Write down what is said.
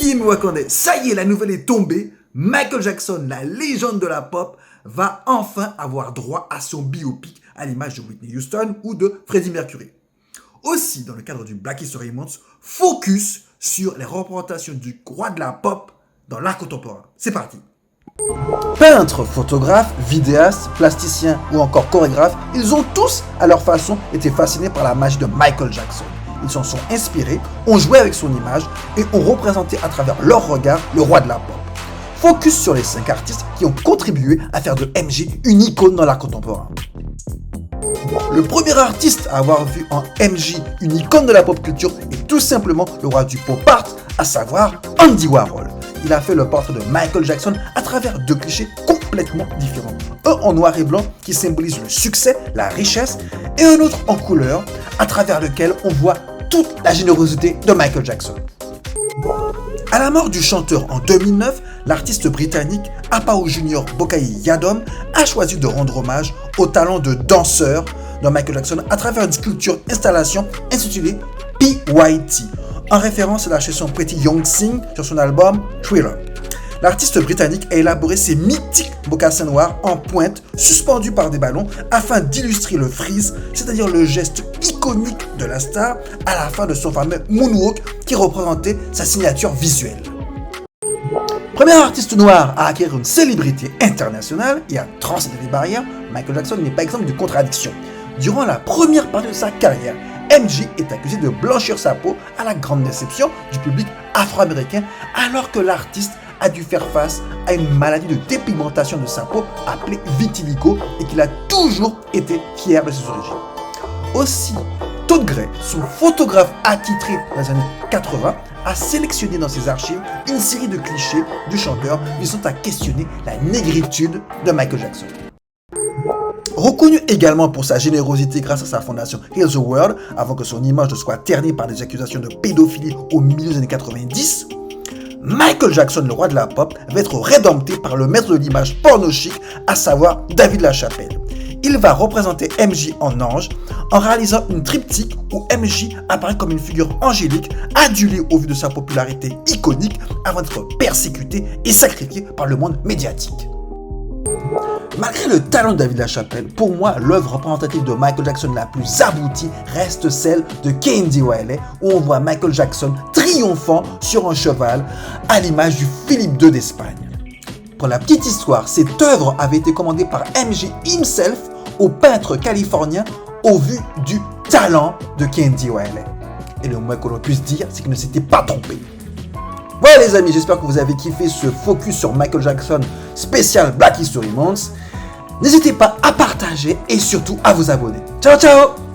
Team Wakandais, ça y est, la nouvelle est tombée. Michael Jackson, la légende de la pop, va enfin avoir droit à son biopic à l'image de Whitney Houston ou de Freddie Mercury. Aussi, dans le cadre du Black History Month, focus sur les représentations du roi de la pop dans l'art contemporain. C'est parti. Peintres, photographes, vidéastes, plasticiens ou encore chorégraphes, ils ont tous, à leur façon, été fascinés par la magie de Michael Jackson. Ils s'en sont inspirés, ont joué avec son image et ont représenté à travers leur regard le roi de la pop. Focus sur les 5 artistes qui ont contribué à faire de MJ une icône dans l'art contemporain. Le premier artiste à avoir vu en MJ une icône de la pop culture est tout simplement le roi du pop art, à savoir Andy Warhol. Il a fait le portrait de Michael Jackson à travers 2 clichés complètement différents. Un en noir et blanc qui symbolise le succès, la richesse, et un autre en couleur à travers lequel on voit toute la générosité de Michael Jackson. À la mort du chanteur en 2009, l'artiste britannique Apao Jr. Bokai Yadom a choisi de rendre hommage au talent de danseur de Michael Jackson à travers une sculpture installation intitulée PYT, en référence à la chanson Pretty Young Thing sur son album Thriller. L'artiste britannique a élaboré ses mythiques mocassins noirs en pointe suspendus par des ballons afin d'illustrer le freeze, c'est-à-dire le geste iconique de la star à la fin de son fameux moonwalk qui représentait sa signature visuelle. Premier artiste noir à acquérir une célébrité internationale et à transcender les barrières, Michael Jackson n'est pas exempt de contradictions. Durant la première partie de sa carrière, MJ est accusé de blanchir sa peau à la grande déception du public afro-américain alors que l'artiste a dû faire face à une maladie de dépigmentation de sa peau appelée vitiligo et qu'il a toujours été fier de ses origines. Aussi, Todd Gray, son photographe attitré dans les années 80, a sélectionné dans ses archives une série de clichés du chanteur visant à questionner la négritude de Michael Jackson. Reconnu également pour sa générosité grâce à sa fondation Heal the World, avant que son image ne soit ternie par des accusations de pédophilie au milieu des années 90, Michael Jackson, le roi de la pop, va être rédempté par le maître de l'image porno chic, à savoir David LaChapelle. Il va représenter MJ en ange en réalisant une triptyque où MJ apparaît comme une figure angélique, adulée au vu de sa popularité iconique avant d'être persécuté et sacrifié par le monde médiatique. Malgré le talent de David LaChapelle, pour moi, l'œuvre représentative de Michael Jackson la plus aboutie reste celle de Candy Wiley, où on voit Michael Jackson triomphant sur un cheval à l'image du Philippe II d'Espagne. Pour la petite histoire, cette œuvre avait été commandée par MJ himself au peintre californien au vu du talent de Candy Wiley. Et le moins que l'on puisse dire, c'est qu'il ne s'était pas trompé. Voilà les amis, j'espère que vous avez kiffé ce focus sur Michael Jackson spécial Black History Month. N'hésitez pas à partager et surtout à vous abonner. Ciao ciao!